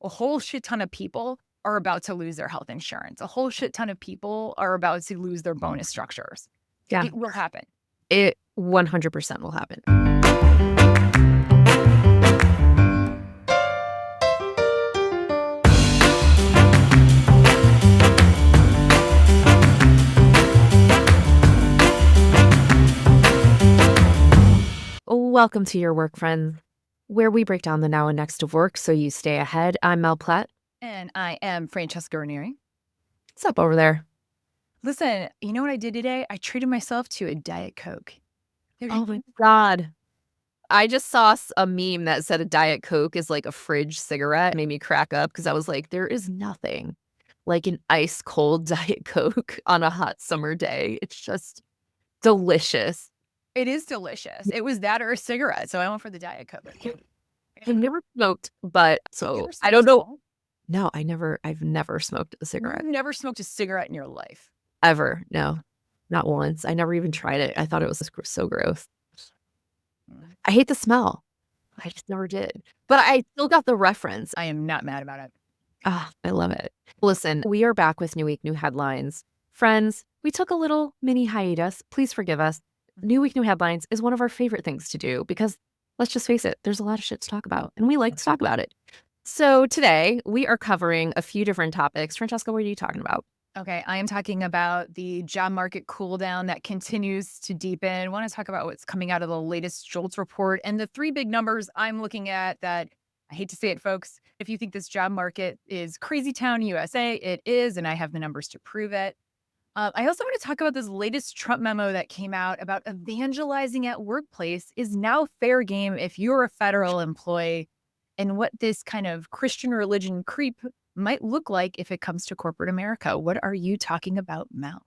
a whole shit ton of people are about to lose their health insurance. A whole shit ton of people are about to lose their bonus structures. Yeah, It will happen. it 100% will happen. Welcome to Your Work Friends, where we break down the now and next of work so you stay ahead. I'm Mel Platt. And I am Francesca Ranieri. What's up over there? Listen, you know what I did today? I treated myself to a Diet Coke. Oh my God. I just saw a meme that said a Diet Coke is like a fridge cigarette. It made me crack up because I was like, there is nothing like an ice cold Diet Coke on a hot summer day. It's just delicious. It is delicious. It was that or a cigarette, so I went for the Diet Coke. I've never smoked, but so I don't know. No, I've never smoked a cigarette. You've never smoked a cigarette in your life? Ever. No, not once. I never even tried it. I thought it was so gross. I hate the smell. I just never did. But I still got the reference. I am not mad about it. Ah, I love it. Listen, we are back with New Week, New Headlines. Friends, we took a little mini hiatus. Please forgive us. New Week, New Headlines is one of our favorite things to do because let's just face it, there's a lot of shit to talk about and we like to talk about it. So today we are covering a few different topics. Francesca, what are you talking about? Okay, I am talking about the job market cool down that continues to deepen. I want to talk about what's coming out of the latest JOLTS report and the three big numbers I'm looking at that I hate to say it, folks. If you think this job market is crazy town USA, it is, and I have the numbers to prove it. I also want to talk about this latest Trump memo that came out about evangelizing at workplace is now fair game if you're a federal employee, and what this kind of Christian religion creep might look like if it comes to corporate America. What are you talking about, Mel?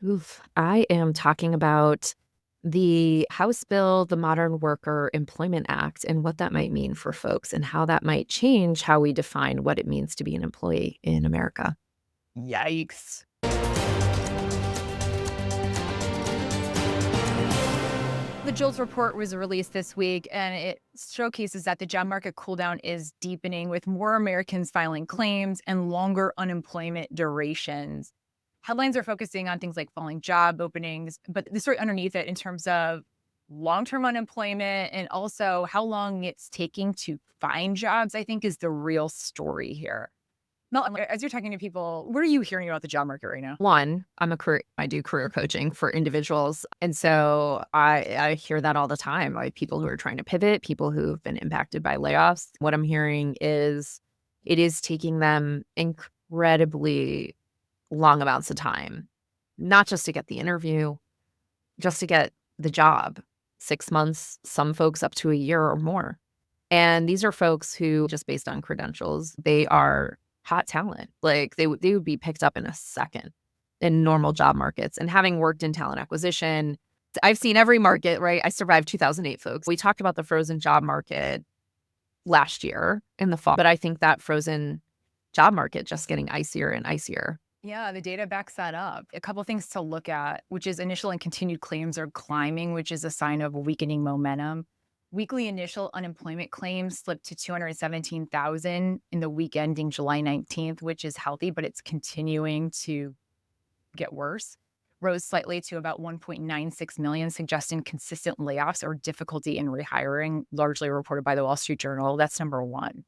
Oof. I am talking about the House bill, the Modern Worker Employment Act, and what that might mean for folks and how that might change how we define what it means to be an employee in America. Yikes. The JOLTS report was released this week, and it showcases that the job market cooldown is deepening with more Americans filing claims and longer unemployment durations. Headlines are focusing on things like falling job openings, but the story underneath it in terms of long-term unemployment and also how long it's taking to find jobs, I think is the real story here. Mel, as you're talking to people, what are you hearing about the job market right now? One, I do career coaching for individuals. And so I hear that all the time, like people who are trying to pivot, people who've been impacted by layoffs. What I'm hearing is it is taking them incredibly long amounts of time, not just to get the interview, just to get the job, 6 months, some folks up to a year or more. And these are folks who, just based on credentials, they are hot talent. Like they would be picked up in a second in normal job markets. And having worked in talent acquisition, I've seen every market, right? I survived 2008, folks. We talked about the frozen job market last year in the fall, but I think that frozen job market just getting icier and icier. Yeah, the data backs that up. A couple things to look at, which is initial and continued claims are climbing, which is a sign of weakening momentum. Weekly initial unemployment claims slipped to 217,000 in the week ending July 19th, which is healthy, but it's continuing to get worse. Rose slightly to about 1.96 million, suggesting consistent layoffs or difficulty in rehiring, largely reported by the Wall Street Journal. That's number one.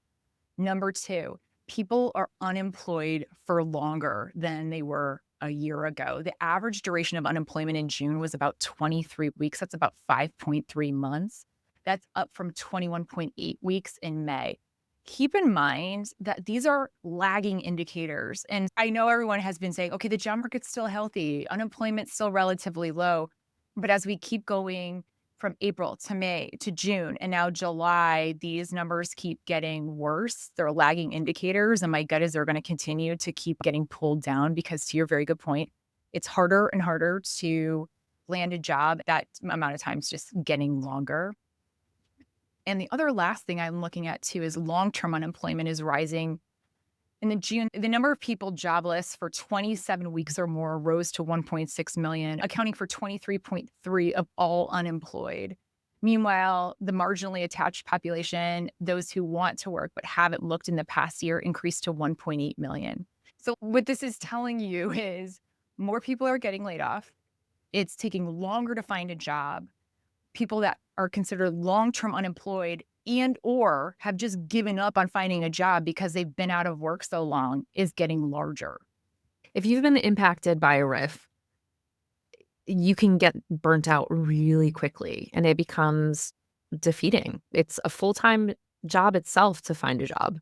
Number two, people are unemployed for longer than they were a year ago. The average duration of unemployment in June was about 23 weeks. That's about 5.3 months. That's up from 21.8 weeks in May. Keep in mind that these are lagging indicators. And I know everyone has been saying, okay, the job market's still healthy, unemployment's still relatively low. But as we keep going from April to May to June and now July, these numbers keep getting worse. They're lagging indicators. And my gut is they're going to continue to keep getting pulled down because, to your very good point, it's harder and harder to land a job. That amount of time is just getting longer. And the other last thing I'm looking at too is long-term unemployment is rising. In June, the number of people jobless for 27 weeks or more rose to 1.6 million, accounting for 23.3% of all unemployed. Meanwhile, the marginally attached population, those who want to work but haven't looked in the past year, increased to 1.8 million. So, what this is telling you is more people are getting laid off. It's taking longer to find a job. People that are considered long-term unemployed and or have just given up on finding a job because they've been out of work so long is getting larger. If you've been impacted by a riff, you can get burnt out really quickly and it becomes defeating. It's a full-time job itself to find a job.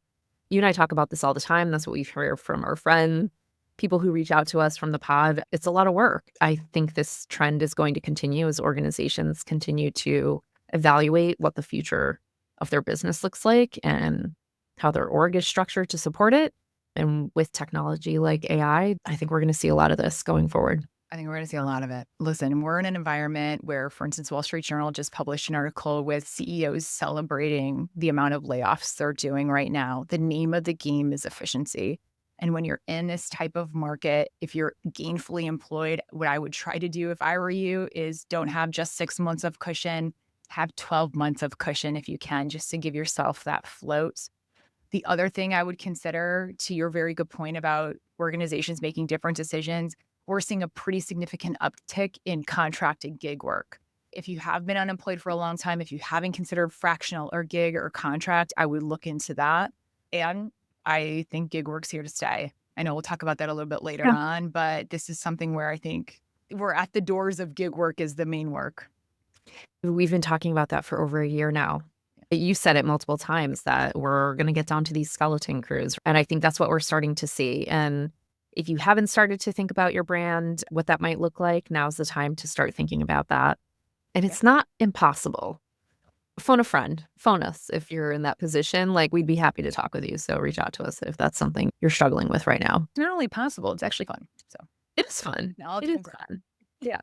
You and I talk about this all the time. That's what we hear from our friends, people who reach out to us from the pod. It's a lot of work. I think this trend is going to continue as organizations continue to evaluate what the future of their business looks like and how their org is structured to support it. And with technology like I think we're going to see a lot of this going forward. I think we're going to see a lot of it. Listen, we're in an environment where, for instance, Wall Street Journal just published an article with CEOs celebrating the amount of layoffs they're doing right now. The name of the game is efficiency. And when you're in this type of market, if you're gainfully employed, what I would try to do if I were you is don't have just 6 months of cushion, have 12 months of cushion if you can, just to give yourself that float. The other thing I would consider, to your very good point about organizations making different decisions, we're seeing a pretty significant uptick in contracted gig work. If you have been unemployed for a long time, if you haven't considered fractional or gig or contract, I would look into that. And I think gig work's here to stay. I know we'll talk about that a little bit later Yeah. on, but this is something where I think we're at the doors of gig work is the main work. We've been talking about that for over a year now. You said it multiple times that we're going to get down to these skeleton crews. And I think that's what we're starting to see. And if you haven't started to think about your brand, what that might look like, now's the time to start thinking about that. And it's not impossible. Phone a friend, phone us if you're in that position. Like, we'd be happy to talk with you. So reach out to us if that's something you're struggling with right now. It's not only possible, it's actually fun. So It is fun. knowledge It is and growth. fun. Yeah.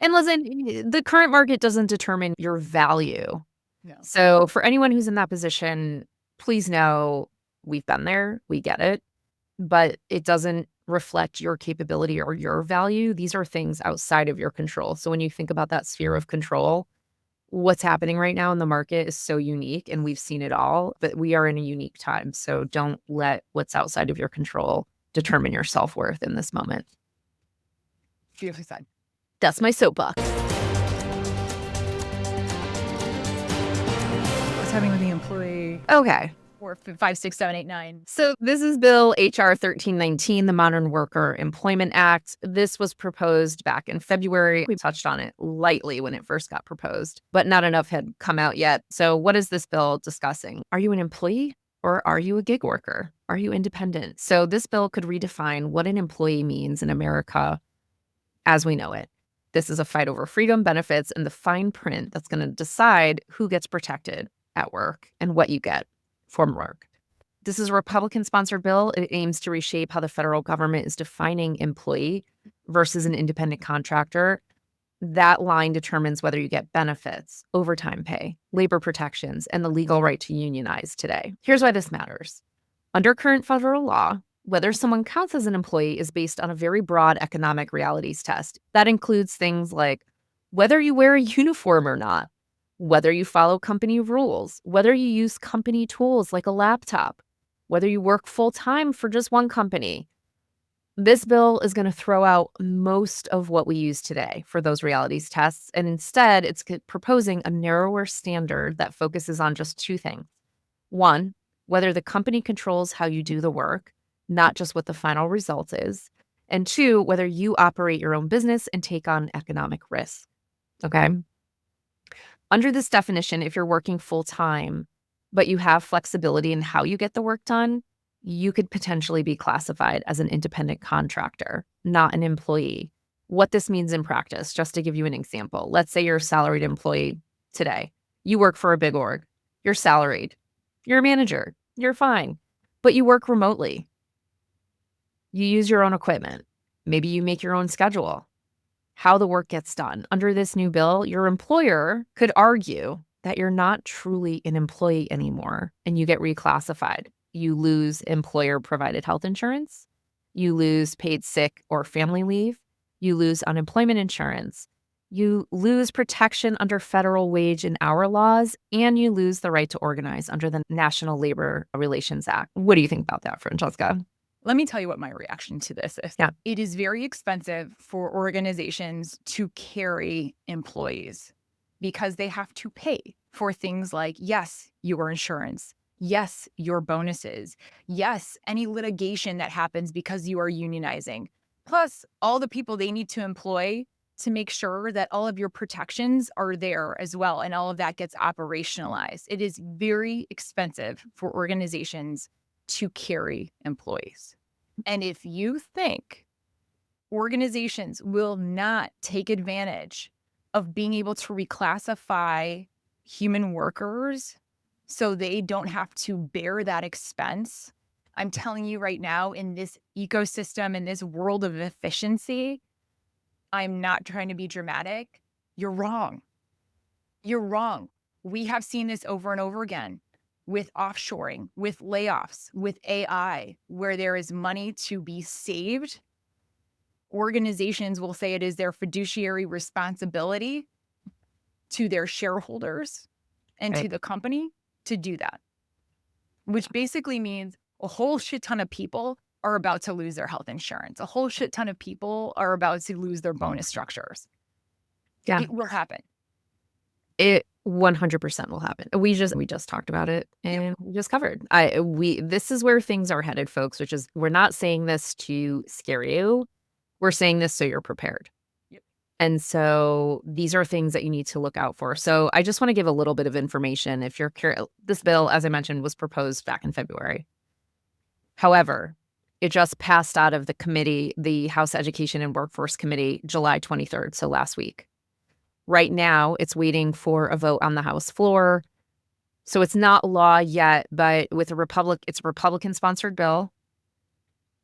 And listen, the current market doesn't determine your value. No. So for anyone who's in that position, please know we've been there, we get it, but it doesn't reflect your capability or your value. These are things outside of your control. So when you think about that sphere of control, what's happening right now in the market is so unique and we've seen it all, but we are in a unique time. So don't let what's outside of your control determine your self-worth in this moment. Beautifully said. That's my soapbox. What's happening with the employee? Okay. 4, 5, 6, 7, 8, 9. So this is Bill H.R. 1319, the Modern Worker Employment Act. This was proposed back in February. We touched on it lightly when it first got proposed, but not enough had come out yet. So what is this bill discussing? Are you an employee or are you a gig worker? Are you independent? So this bill could redefine what an employee means in America as we know it. This is a fight over freedom, benefits, and the fine print that's going to decide who gets protected at work and what you get from work. This is a Republican-sponsored bill. It aims to reshape how the federal government is defining employee versus an independent contractor. That line determines whether you get benefits, overtime pay, labor protections, and the legal right to unionize today. Here's why this matters. Under current federal law, whether someone counts as an employee is based on a very broad economic realities test. That includes things like whether you wear a uniform or not, whether you follow company rules, whether you use company tools like a laptop, whether you work full-time for just one company. This bill is going to throw out most of what we use today for those realities tests, and instead it's proposing a narrower standard that focuses on just two things. One, whether the company controls how you do the work, not just what the final result is. And two, whether you operate your own business and take on economic risk. Okay? Under this definition, if you're working full-time, but you have flexibility in how you get the work done, you could potentially be classified as an independent contractor, not an employee. What this means in practice, just to give you an example, let's say you're a salaried employee today. You work for a big org. You're salaried. You're a manager. You're fine. But you work remotely. You use your own equipment. Maybe you make your own schedule. How the work gets done. Under this new bill, your employer could argue that you're not truly an employee anymore and you get reclassified. You lose employer-provided health insurance. You lose paid sick or family leave. You lose unemployment insurance. You lose protection under federal wage and hour laws, and you lose the right to organize under the National Labor Relations Act. What do you think about that, Francesca? Let me tell you what my reaction to this is. Yeah. It is very expensive for organizations to carry employees because they have to pay for things like, yes, your insurance, yes, your bonuses, yes, any litigation that happens because you are unionizing, plus all the people they need to employ to make sure that all of your protections are there as well and all of that gets operationalized. It is very expensive for organizations to carry employees. And if you think organizations will not take advantage of being able to reclassify human workers so they don't have to bear that expense, I'm telling you right now, in this ecosystem, in this world of efficiency, I'm not trying to be dramatic. You're wrong. You're wrong. We have seen this over and over again with offshoring, with layoffs, with AI, where there is money to be saved. Organizations will say it is their fiduciary responsibility to their shareholders and to Right. the company to do that, which basically means a whole shit ton of people are about to lose their health insurance. A whole shit ton of people are about to lose their bonus structures. Yeah. It will happen. It 100% will happen. We just talked about it Yep. and we just covered. This is where things are headed, folks, which is we're not saying this to scare you. We're saying this so you're prepared. Yep. And so these are things that you need to look out for. So I just want to give a little bit of information. If you're curious, this bill, as I mentioned, was proposed back in February. However, it just passed out of the committee, the House Education and Workforce Committee, July 23rd, so last week. Right now, it's waiting for a vote on the House floor. So it's not law yet, but it's a Republican-sponsored bill.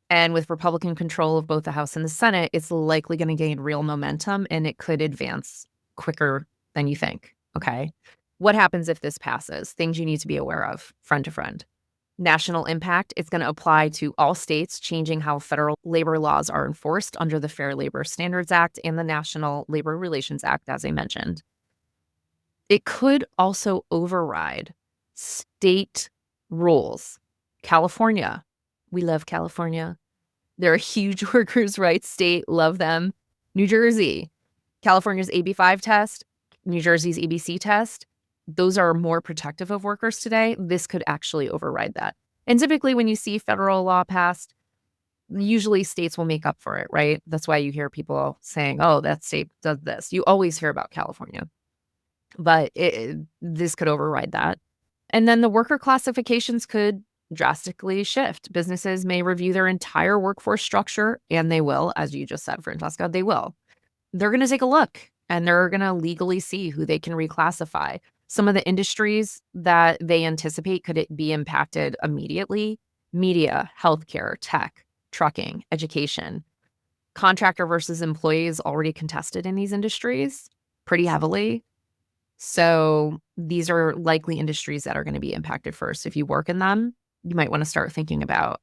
And with Republican control of both the House and the Senate, it's likely going to gain real momentum and it could advance quicker than you think. Okay. What happens if this passes? Things you need to be aware of, friend to friend. National impact, it's going to apply to all states, changing how federal labor laws are enforced under the Fair Labor Standards Act and the National Labor Relations Act, as I mentioned. It could also override state rules. California, we love California. They're a huge workers' rights state, love them. New Jersey, California's AB5 test, New Jersey's ABC test, those are more protective of workers today. This could actually override that. And typically when you see federal law passed, usually states will make up for it, right? That's why you hear people saying, oh, that state does this. You always hear about California, but this could override that. And then the worker classifications could drastically shift. Businesses may review their entire workforce structure, and they will, as you just said, Francesca, they will. They're going to take a look and they're going to legally see who they can reclassify. Some of the industries that they anticipate could it be impacted immediately: media, healthcare, tech, trucking, education. Contractor versus employees already contested in these industries pretty heavily. So these are likely industries that are going to be impacted first. If you work in them, you might want to start thinking about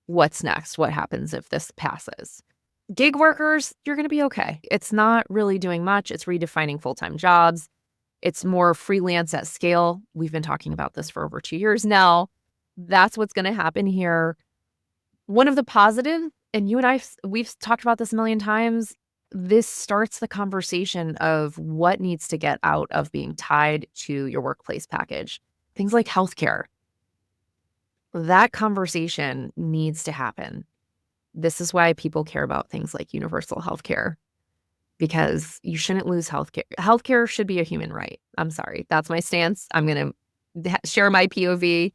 what's next. What happens if this passes? Gig workers, you're going to be okay. It's not really doing much. It's redefining full-time jobs. It's more freelance at scale. We've been talking about this for over 2 years now. That's what's going to happen here. One of the positive, and you and I, we've talked about this a million times, this starts the conversation of what needs to get out of being tied to your workplace package. Things like healthcare. That conversation needs to happen. This is why people care about things like universal healthcare, because you shouldn't lose healthcare. Healthcare should be a human right. I'm sorry. That's my stance. I'm going to share my POV.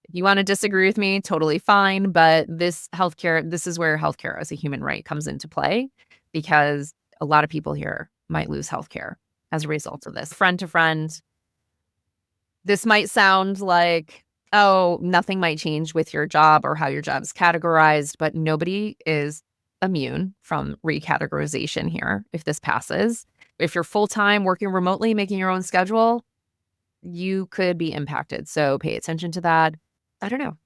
If you want to disagree with me, totally fine. But this is where healthcare as a human right comes into play, because a lot of people here might lose healthcare as a result of this. Friend to friend, this might sound like, oh, nothing might change with your job or how your job is categorized, but nobody is immune from recategorization here if this passes. If you're full-time working remotely, making your own schedule, you could be impacted. So pay attention to that. I don't know.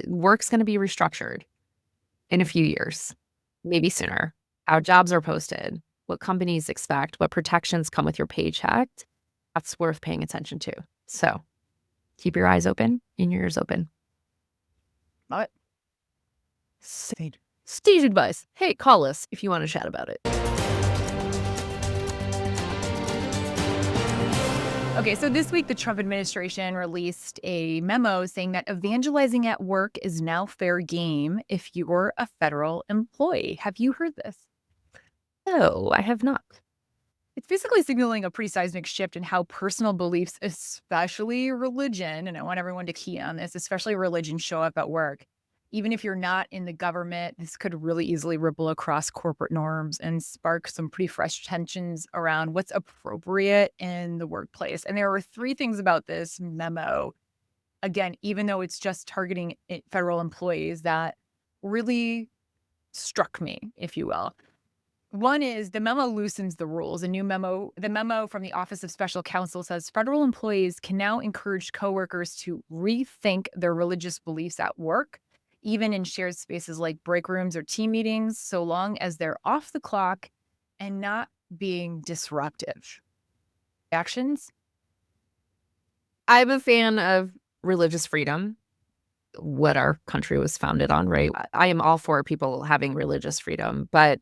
Work's going to be restructured in a few years, maybe sooner. How jobs are posted, what companies expect, what protections come with your paycheck, that's worth paying attention to. So keep your eyes open and your ears open. Love it. Stage advice. Hey, call us if you want to chat about it. Okay, so this week the Trump administration released a memo saying that evangelizing at work is now fair game if you're a federal employee. Have you heard this? No, I have not. It's basically signaling a pretty seismic shift in how personal beliefs, especially religion, and I want everyone to key on this, especially religion, show up at work. Even if you're not in the government, this could really easily ripple across corporate norms and spark some pretty fresh tensions around what's appropriate in the workplace. And there were three things about this memo, again, even though it's just targeting federal employees, that really struck me, if you will. One is the memo loosens the rules. The memo from the Office of Special Counsel says federal employees can now encourage coworkers to rethink their religious beliefs at work, even in shared spaces like break rooms or team meetings, so long as they're off the clock and not being disruptive. Actions? I'm a fan of religious freedom, what our country was founded on, right? I am all for people having religious freedom, but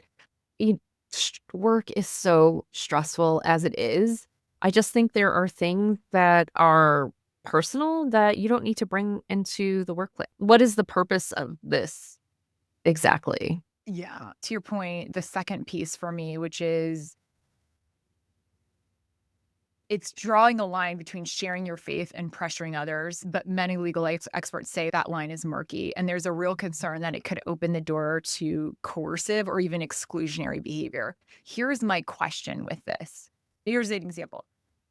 work is so stressful as it is. I just think there are things that are personal that you don't need to bring into the workplace. What is the purpose of this exactly? Yeah. To your point, the second piece for me, which is it's drawing a line between sharing your faith and pressuring others, but many legal experts say that line is murky, and there's a real concern that it could open the door to coercive or even exclusionary behavior. Here's my question with this. Here's an example.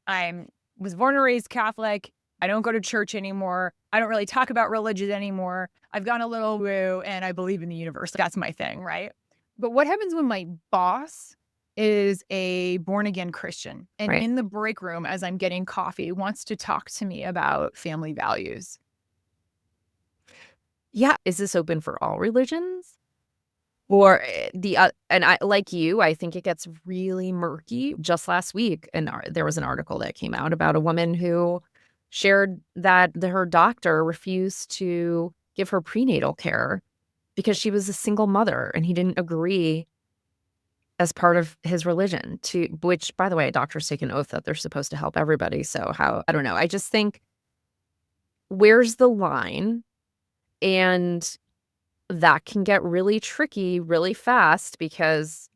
I was born and raised Catholic. I don't go to church anymore. I don't really talk about religion anymore. I've gone a little woo and I believe in the universe. That's my thing, right? But what happens when my boss is a born again Christian and Right. in the break room as I'm getting coffee wants to talk to me about family values? Yeah. Is this open for all religions? Or and I like you, I think it gets really murky. Just last week, there was an article that came out about a woman who shared that her doctor refused to give her prenatal care because she was a single mother and he didn't agree as part of his religion to which, by the way, doctors take an oath that they're supposed to help everybody. So how I don't know. I just think where's the line? And that can get really tricky really fast because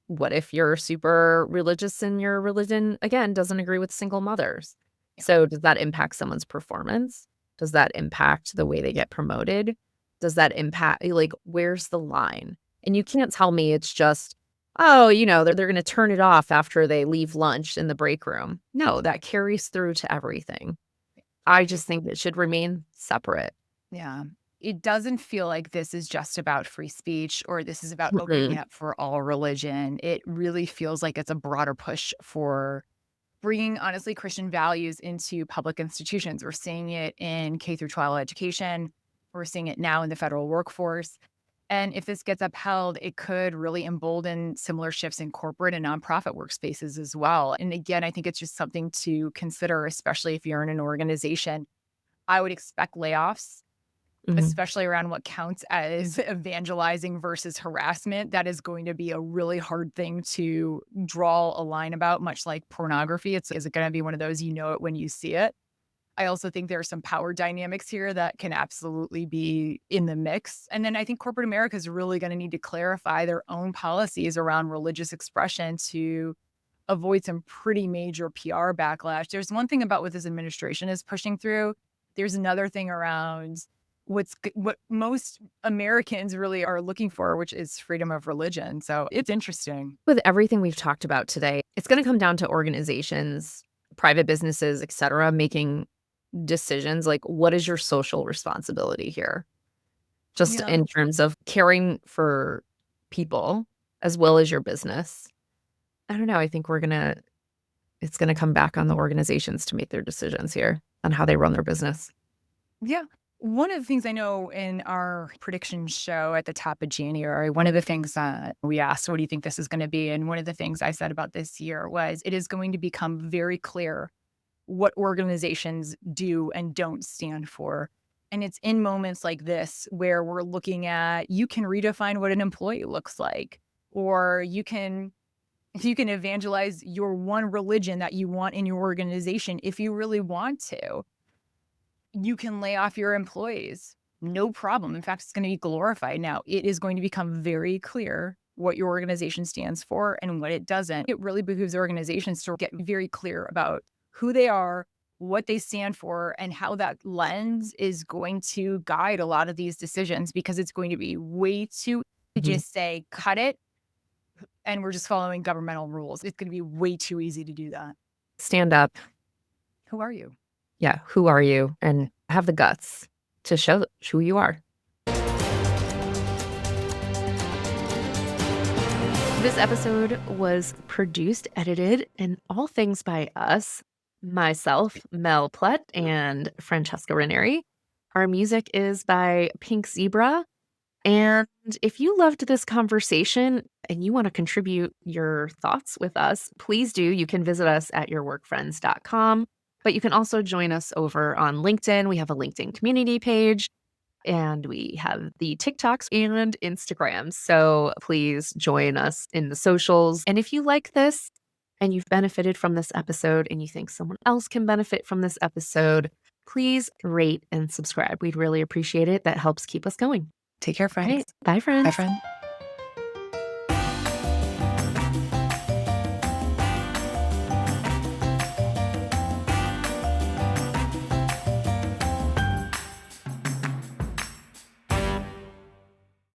what if you're super religious and your religion, again, doesn't agree with single mothers? Yeah. So does that impact someone's performance? Does that impact the way they get promoted? Does that impact, like, where's the line? And you can't tell me it's just, oh, they're going to turn it off after they leave lunch in the break room. No, that carries through to everything. I just think it should remain separate. Yeah. It doesn't feel like this is just about free speech or this is about opening Mm-mm. it up for all religion. It really feels like it's a broader push for bringing, honestly, Christian values into public institutions. We're seeing it in K through 12 education. We're seeing it now in the federal workforce. And if this gets upheld, it could really embolden similar shifts in corporate and nonprofit workspaces as well. And again, I think it's just something to consider, especially if you're in an organization. I would expect layoffs, Mhm. especially around what counts as evangelizing versus harassment. That is going to be a really hard thing to draw a line about, much like pornography. Is it going to be one of those you know it when you see it? I also think there are some power dynamics here that can absolutely be in the mix. And then I think corporate America is really going to need to clarify their own policies around religious expression to avoid some pretty major PR backlash. There's one thing about what this administration is pushing through. There's another thing around what most Americans really are looking for, which is freedom of religion. So it's interesting. With everything we've talked about today, it's going to come down to organizations, private businesses, et cetera, making decisions like what is your social responsibility here? Just Yeah. in terms of caring for people as well as your business. I don't know. I think it's going to come back on the organizations to make their decisions here on how they run their business. Yeah. One of the things I know in our prediction show at the top of January, one of the things that we asked, what do you think this is going to be? And one of the things I said about this year was it is going to become very clear what organizations do and don't stand for. And it's in moments like this where we're looking at you can redefine what an employee looks like, or you can evangelize your one religion that you want in your organization if you really want to. You can lay off your employees. No problem. In fact, it's going to be glorified. Now, it is going to become very clear what your organization stands for and what it doesn't. It really behooves organizations to get very clear about who they are, what they stand for, and how that lens is going to guide a lot of these decisions because it's going to be way too to Mhm. just say, cut it, and we're just following governmental rules. It's going to be way too easy to do that. Stand up. Who are you? Yeah. Who are you? And have the guts to show who you are. This episode was produced, edited, and all things by us, myself, Mel Plett, and Francesca Ranieri. Our music is by Pink Zebra. And if you loved this conversation and you want to contribute your thoughts with us, please do. You can visit us at yourworkfriends.com, but you can also join us over on LinkedIn. We have a LinkedIn community page and we have the TikToks and Instagrams. So please join us in the socials. And if you like this and you've benefited from this episode and you think someone else can benefit from this episode, please rate and subscribe. We'd really appreciate it. That helps keep us going. Take care, All friends. right. Bye, Bye, friends. friend.